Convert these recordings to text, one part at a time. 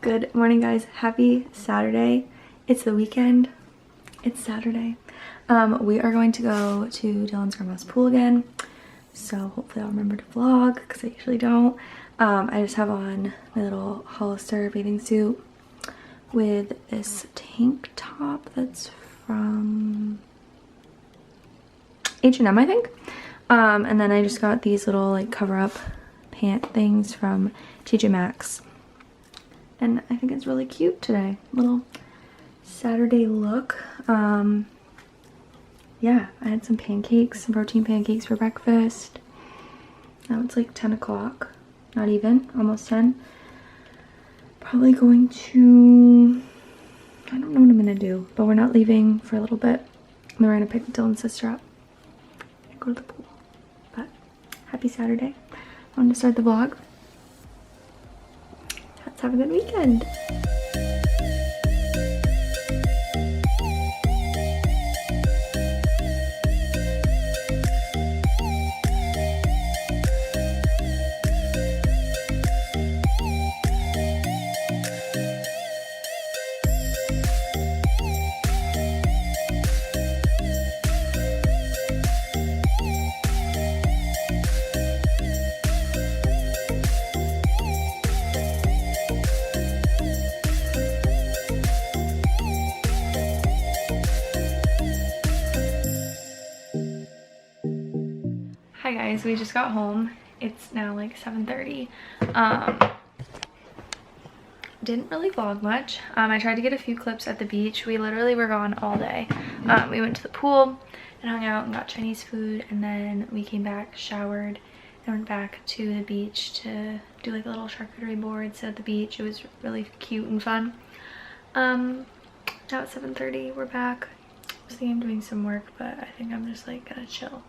Good morning, guys. Happy Saturday. It's the weekend. It's Saturday. We are going to go to Dylan's grandma's pool again. So hopefully I'll remember to vlog because I usually don't. I just have on my little Hollister bathing suit with this tank top that's from H&M, I think. And then I just got these little like cover up pant things from TJ Maxx. And I think it's really cute today. Little Saturday look. Yeah, I had some pancakes, some protein pancakes for breakfast. Now it's like 10 o'clock. Not even, almost 10. Probably going to, I don't know what I'm gonna do, but we're not leaving for a little bit. And then we're gonna pick Dylan's sister up and go to the pool. But happy Saturday. I wanted to start the vlog. Let's have a good weekend. Hi guys, we just got home. It's now like 7:30. Didn't really vlog much. I tried to get a few clips at the beach. We literally were gone all day. We went to the pool and hung out and got Chinese food, and then we came back, showered, and went back to the beach to do like a little charcuterie board, sit at the beach. It was really cute and fun. Now it's 7:30, we're back. I was thinking of doing some work, but I think I'm just like gonna chill.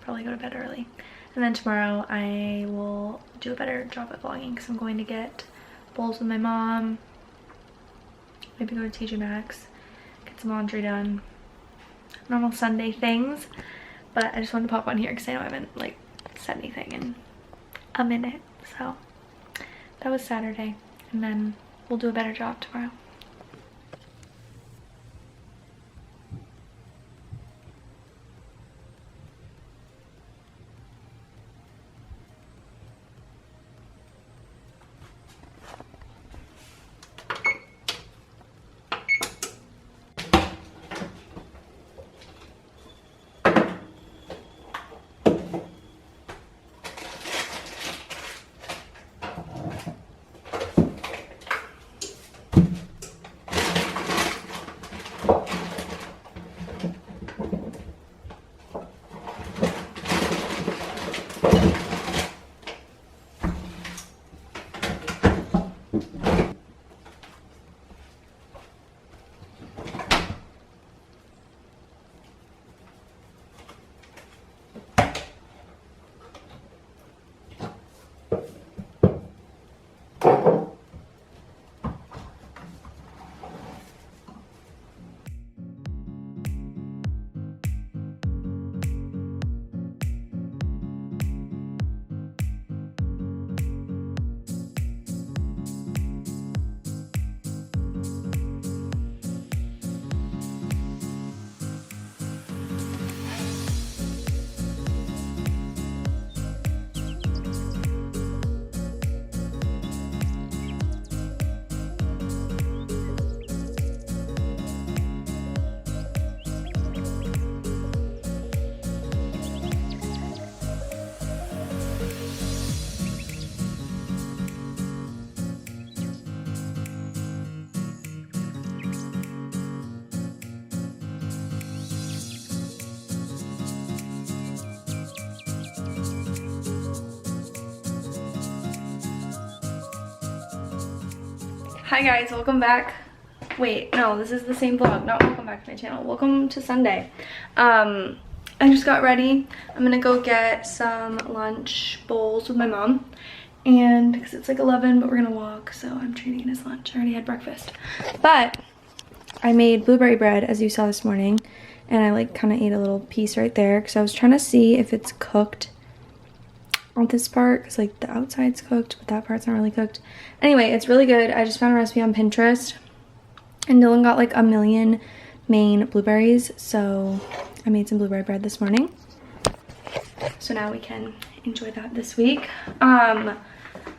Probably go to bed early, and then tomorrow I will do a better job at vlogging because I'm going to get bowls with my mom, maybe go to TJ Maxx, get some laundry done, normal Sunday things. But I just wanted to pop on here because I know I haven't like said anything in a minute. So that was Saturday, and then we'll do a better job tomorrow. Hi guys, welcome back. Wait, no, this is the same vlog, not welcome back to my channel. Welcome to Sunday. I just got ready. I'm gonna go get some lunch bowls with my mom, and because it's like 11, but we're gonna walk, so I'm treating it as lunch. I already had breakfast, but I made blueberry bread, as you saw this morning, and I like kind of ate a little piece right there because I was trying to see if it's cooked on this part because like the outside's cooked, but that part's not really cooked. Anyway, it's really good. I just found a recipe on Pinterest, and Dylan got like a million Maine blueberries, so I made some blueberry bread this morning. So now we can enjoy that this week. I'm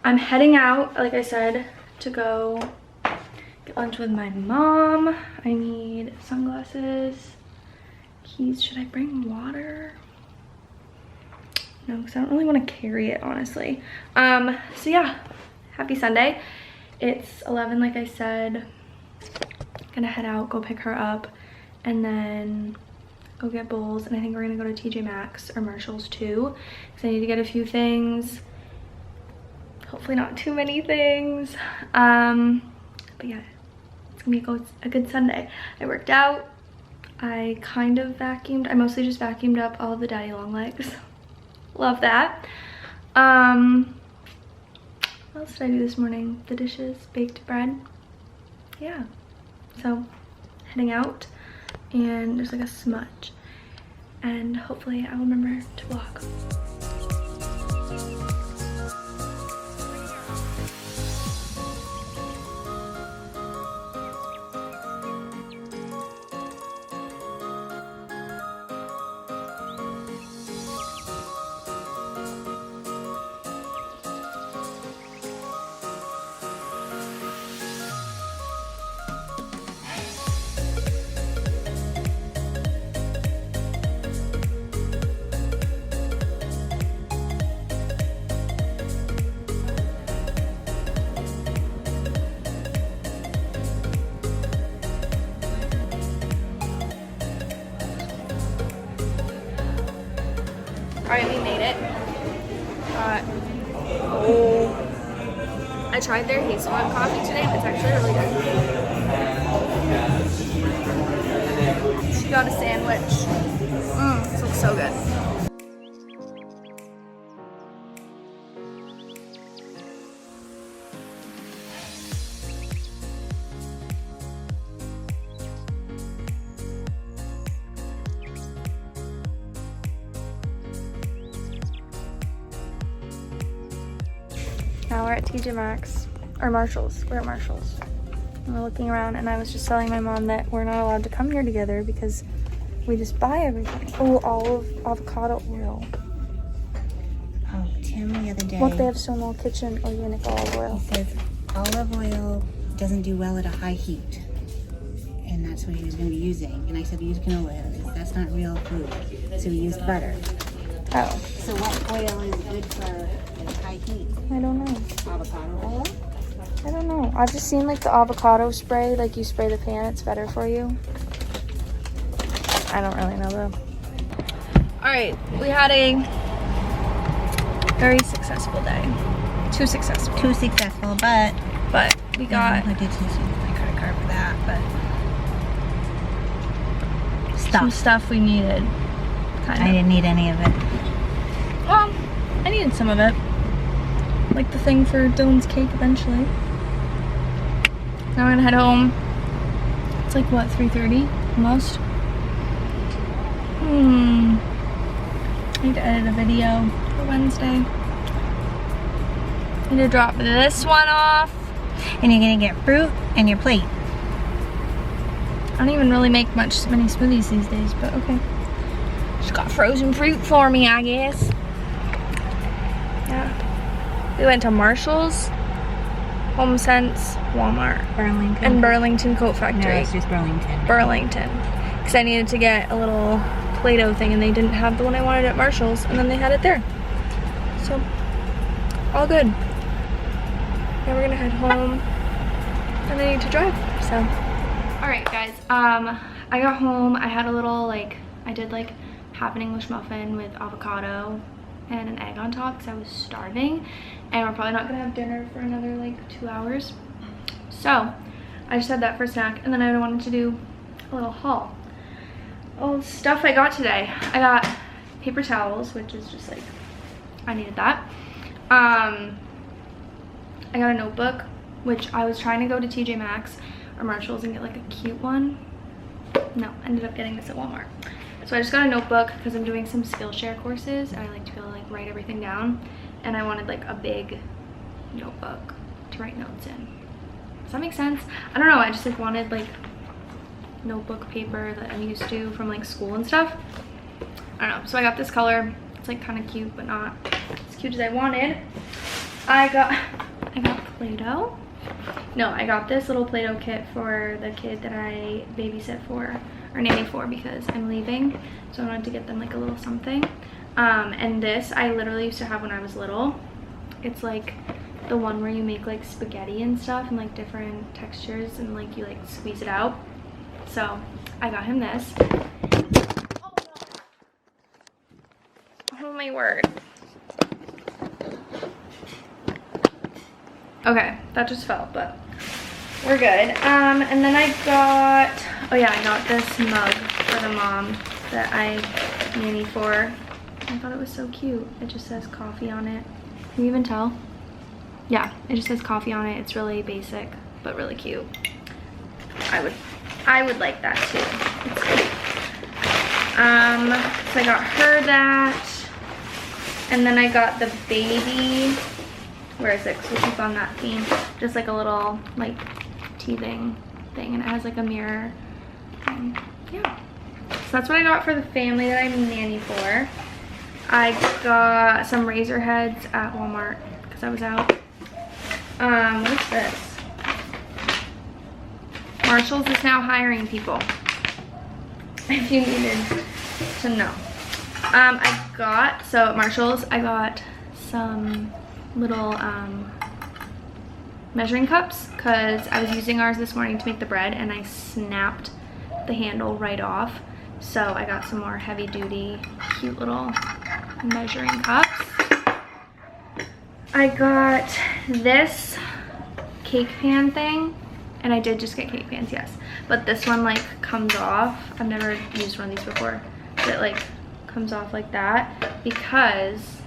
heading out, like I said, to go get lunch with my mom. I need sunglasses, keys. Should I bring water? No, because I don't really want to carry it, honestly. So yeah, happy Sunday. It's 11, like I said. Gonna head out, go pick her up, and then go get bowls. And I think we're gonna go to TJ Maxx or Marshall's too, because I need to get a few things. Hopefully not too many things. But yeah, it's gonna be a good Sunday. I worked out. I kind of vacuumed. I mostly just vacuumed up all of the daddy long legs. Love that. What else did I do this morning? The dishes, baked bread. Yeah. So heading out, and there's like a smudge, and hopefully I will remember to vlog. Alright, we made it. I tried their hazelnut coffee today, but it's actually really good. She got a sandwich. This looks so good. Now we're at TJ Maxx, or Marshall's. We're at Marshall's. And we're looking around, and I was just telling my mom that we're not allowed to come here together because we just buy everything. Oh, olive, avocado oil. Oh, Tim the other day. Look, they have Stonewall Kitchen organic olive oil. He says olive oil doesn't do well at a high heat. And that's what he was going to be using. And I said, use canola oil. That's not real food. So we used butter. Oh. So what oil is good for high heat? I don't know. Avocado oil? I don't know. I've just seen like the avocado spray, like you spray the pan, it's better for you. I don't really know though. Alright, we had a very successful day. Too successful. Too successful, but we got I did use my credit card for that, but some stuff we needed. Kind of. I didn't need any of it. Well, I needed some of it. Like the thing for Dylan's cake eventually. Now we're gonna head home. It's like what, 3:30 almost? I need to edit a video for Wednesday. I need to drop this one off. And you're gonna get fruit and your plate. I don't even really make many smoothies these days, but okay. She's got frozen fruit for me, I guess. Yeah. We went to Marshall's, HomeSense, Walmart, Burlington. and Burlington Coat Factory. No, it's just Burlington. Burlington. Because I needed to get a little Play-Doh thing, and they didn't have the one I wanted at Marshall's, and then they had it there. So, all good. Now we're gonna head home, and I need to drive, so. Alright guys, I got home, I had a little I did half an English muffin with avocado and an egg on top because I was starving, and we're probably not gonna have dinner for another 2 hours. So I just had that for a snack, and then I wanted to do a little haul. Oh, stuff I got today. I got paper towels, which is just I needed that. I got a notebook, which I was trying to go to TJ Maxx or Marshall's and get a cute one. No, ended up getting this at Walmart. So I just got a notebook because I'm doing some Skillshare courses, and I like to be able to write everything down. and I wanted like a big notebook to write notes in. Does that make sense? I don't know, I just like wanted like notebook paper that I'm used to from like school and stuff. I don't know, so I got this color. It's like kind of cute, but not as cute as I wanted. I got Play-Doh. No, I got this little Play-Doh kit for the kid that I babysit for, or nanny for, because I'm leaving. So I wanted to get them like a little something. And this I literally used to have when I was little. It's like the one where you make like spaghetti and stuff and like different textures and like you like squeeze it out. So I got him this. Oh my word. Okay, that just fell, but we're good. And then I got, oh yeah, I got this mug for the mom that I nanny for. I thought it was so cute. It just says coffee on it. Can you even tell? Yeah, it just says coffee on it. It's really basic, but really cute. I would like that too. It's cute. So I got her that. And then I got the baby, where is it? Because we'll keep on that theme. Just like a little like teething thing, and it has like a mirror. Yeah. So that's what I got for the family that I'm nanny for. I got some razor heads at Walmart because I was out. What is this? Marshall's is now hiring people. If you needed to know. So at Marshall's, I got some little measuring cups because I was using ours this morning to make the bread and I snapped the handle right off. So I got some more heavy duty, cute little measuring cups. I got this cake pan thing, and I did just get cake pans, yes. But this one like comes off. I've never used one of these before. It like comes off like that because,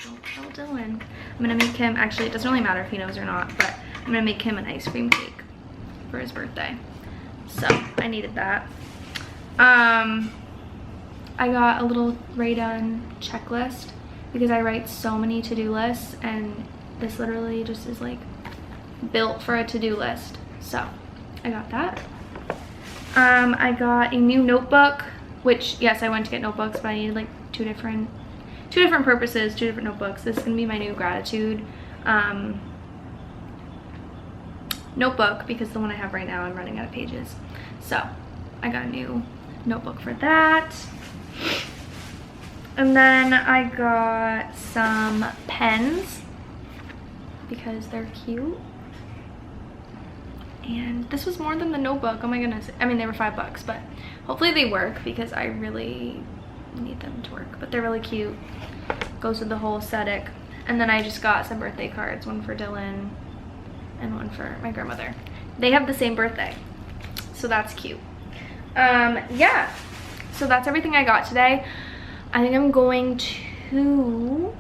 don't tell Dylan. I'm gonna make him, actually it doesn't really matter if he knows or not, but I'm gonna make him an ice cream cake for his birthday. So I needed that. I got a little Raydon checklist because I write so many to-do lists, and this literally just is like built for a to-do list. So I got that. I got a new notebook, which yes, I went to get notebooks, but I needed like two different purposes, two different notebooks. This is gonna be my new gratitude notebook because the one I have right now I'm running out of pages. So I got a new notebook for that. And then I got some pens because they're cute. And this was more than the notebook. Oh my goodness. I mean, they were $5, but hopefully they work because I really need them to work. But they're really cute. Goes with the whole aesthetic. And then I just got some birthday cards, one for Dylan and one for my grandmother. They have the same birthday, so that's cute. Yeah, so that's everything I got today. I think I'm going to,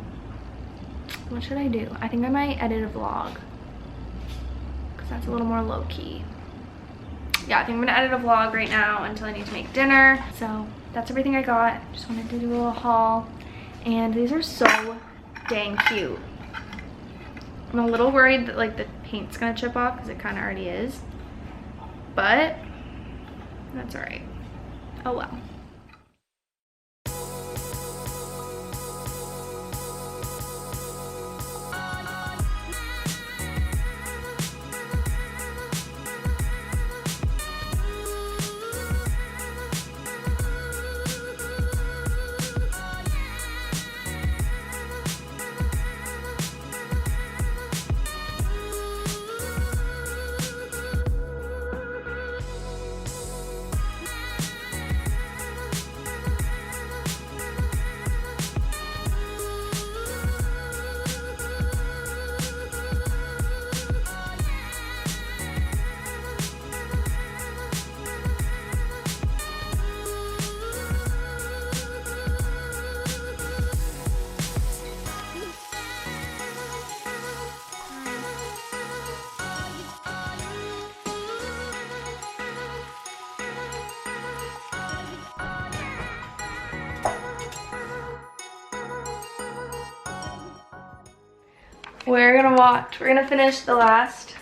what should I do? I think I might edit a vlog because that's a little more low-key. Yeah, I think I'm gonna edit a vlog right now until I need to make dinner. So that's everything I got. Just wanted to do a little haul, and these are so dang cute. I'm a little worried that like the paint's gonna chip off because it kind of already is, but that's all right. Oh well. We're gonna finish the last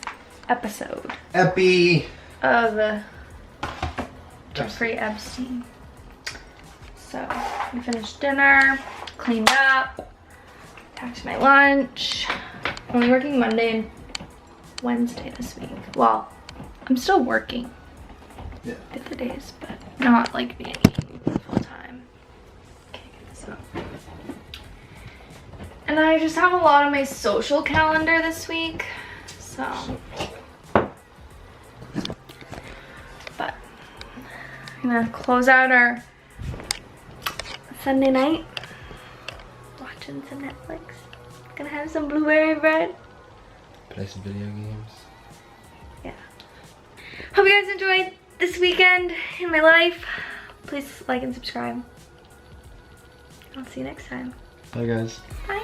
episode of Jeffrey Epstein. So we finished dinner, cleaned up, packed my lunch. Only working Monday and Wednesday this week. Well, I'm still working the days, but not like being full time. Can't get this up. And I just have a lot on my social calendar this week, so. But I'm gonna close out our Sunday night, watching some Netflix. Gonna have some blueberry bread. Play some video games. Yeah. Hope you guys enjoyed this weekend in my life. Please like and subscribe. I'll see you next time. Bye guys. Bye.